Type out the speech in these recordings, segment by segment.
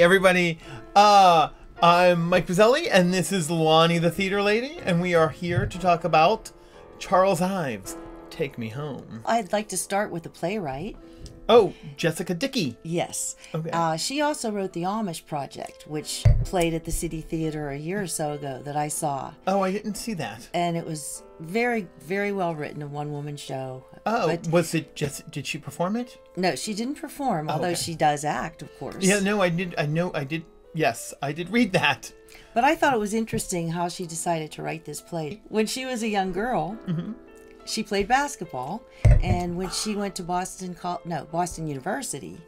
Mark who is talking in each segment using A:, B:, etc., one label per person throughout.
A: everybody. I'm Mike Buzzelli, and this is Lonnie the Theatre Lady, and we are here to talk about Charles Ives, Take Me Home.
B: I'd like to start with the playwright.
A: Oh, Jessica Dickey.
B: Yes.
A: Okay.
B: She also wrote The Amish Project, which played at the City Theater a year or so ago that I saw.
A: Oh, I didn't see that.
B: And it was very, very well written, a one-woman show.
A: Oh,
B: but
A: was it just, did she perform it?
B: no, she didn't perform, although
A: okay.
B: she does act, of course.
A: Yeah, no, I did. Yes, I did read that.
B: But I thought it was interesting how she decided to write this play. When she was a young girl, she played basketball, and when she went to Boston University,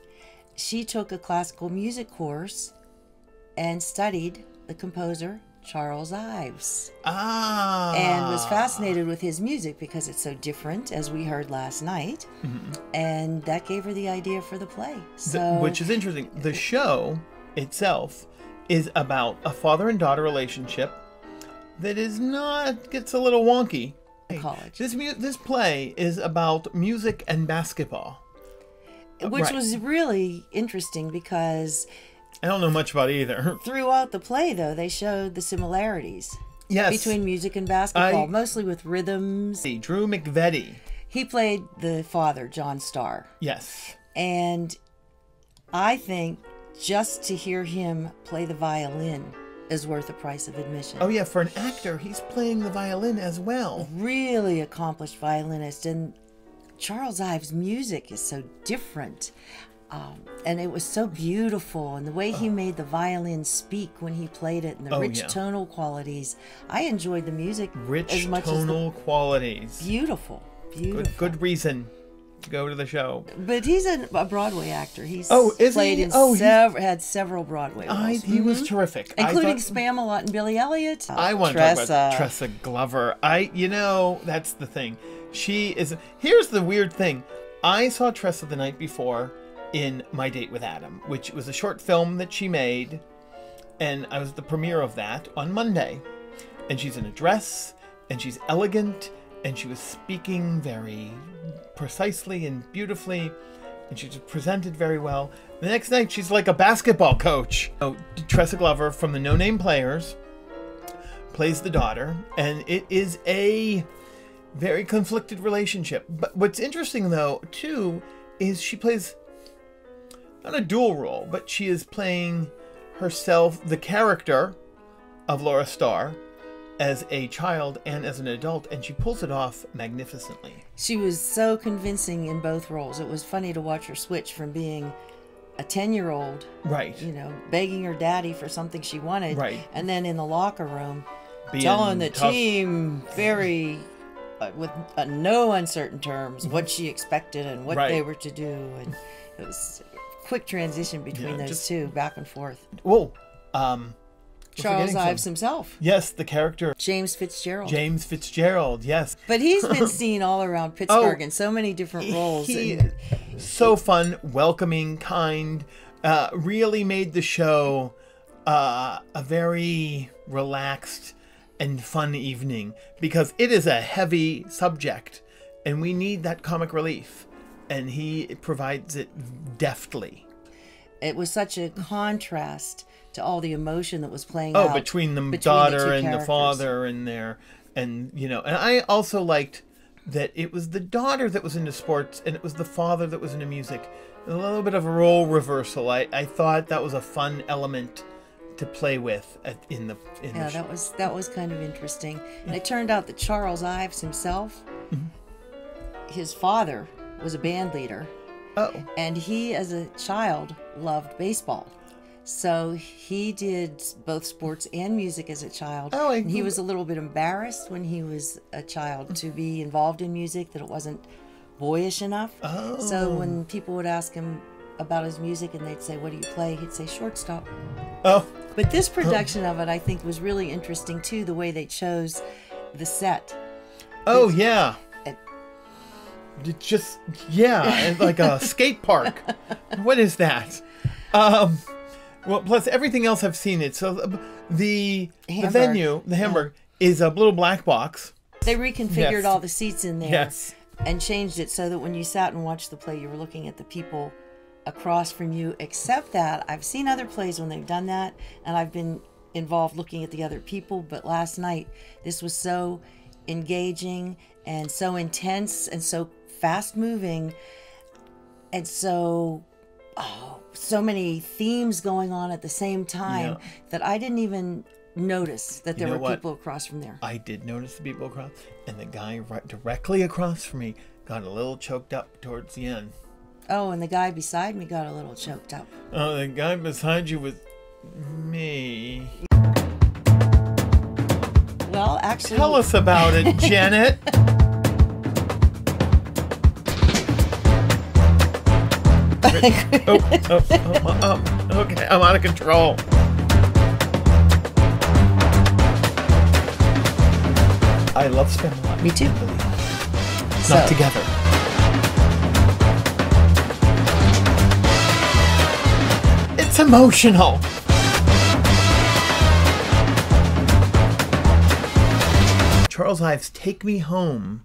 B: she took a classical music course and studied the composer Charles Ives. And was fascinated with his music because it's so different, as we heard last night. And that gave her the idea for the play. So,
A: which is interesting. The show itself is about a father and daughter relationship that gets a little wonky.
B: college.
A: This play is about music and basketball.
B: Which was really interesting because
A: I don't know much about either.
B: throughout the play, though, they showed the similarities between music and basketball, mostly with rhythms.
A: Drew McVetti.
B: He played the father, John Starr.
A: Yes.
B: And I think just to hear him play the violin is worth the price of admission.
A: Oh, yeah, for an actor, he's playing the violin as well.
B: Really accomplished violinist. And Charles Ives' music is so different. And it was so beautiful. And the way he made the violin speak when he played it, and the rich tonal qualities. I enjoyed the music as much as the
A: qualities.
B: Beautiful. Beautiful.
A: Good reason to go to the show.
B: But he's a Broadway actor. He's
A: played
B: in had several Broadway roles.
A: He was terrific.
B: Including SPAMALOT and Billy Elliot.
A: I want to talk about Tressa Glover. That's the thing. Here's the weird thing. I saw Tressa the night before in My Date with Adam, which was a short film that she made, and I was at the premiere of that on Monday. And she's in a dress, and she's elegant, and she was speaking very precisely and beautifully, and she just presented very well. The next night, she's like a basketball coach. So, Tressa Glover from the No Name Players plays the daughter, and it is a very conflicted relationship. But what's interesting, though, too, is she plays not a dual role, but she is playing herself, the character of Laura Starr, as a child and as an adult, and she pulls it off magnificently. She
B: was so convincing in both roles. It was funny to watch her switch from being a 10-year-old, begging her daddy for something she wanted, and then in the locker room, telling the team very, with no uncertain terms, what she expected and what they were to do, and it was a quick transition between those two, back and forth.
A: Whoa,
B: Charles Ives himself.
A: Yes, the character.
B: James Fitzgerald.
A: James Fitzgerald, yes.
B: But he's been seen all around Pittsburgh in so many different roles.
A: So fun, welcoming, kind. Really made the show a very relaxed and fun evening, because it is a heavy subject, and we need that comic relief. And he provides it deftly. It
B: was such a contrast to all the emotion that was playing out
A: between the daughter and the father and and I also liked that it was the daughter that was into sports and it was the father that was into music. A little bit of a role reversal. I thought that was a fun element to play with in the show.
B: that was kind of interesting. And it turned out that Charles Ives himself, his father was a band leader. And he, as a child, loved baseball. So he did both sports and music as a child. And he was a little bit embarrassed when he was a child to be involved in music, that it wasn't boyish enough. So when people would ask him about his music and they'd say, "What do you play?" he'd say, "Shortstop." But this production of it, I think, was really interesting too, the way they chose the set.
A: Yeah. It just, like a skate park. What is that? Well, plus everything else I've seen it. So the venue, the Hamburg, is a little black box.
B: They reconfigured all the seats in there and changed it so that when you sat and watched the play, you were looking at the people across from you, except that I've seen other plays when they've done that, and I've been involved looking at the other people. But last night, this was so engaging and so intense and so fast moving, and so many themes going on at the same time that I didn't even notice that there were people across from there.
A: I did notice the people across, and the guy right directly across from me got a little choked up towards the end.
B: Oh, and the guy beside me got a little choked up.
A: Oh, the guy beside you was me.
B: Well, actually...
A: Tell us about it, Janet. Okay, I'm out of control. I love SPAMALOT.
B: Me too.
A: Not together. It's emotional. Charles Ives, Take Me Home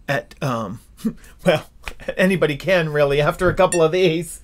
A: at, well, anybody can really after a couple of these.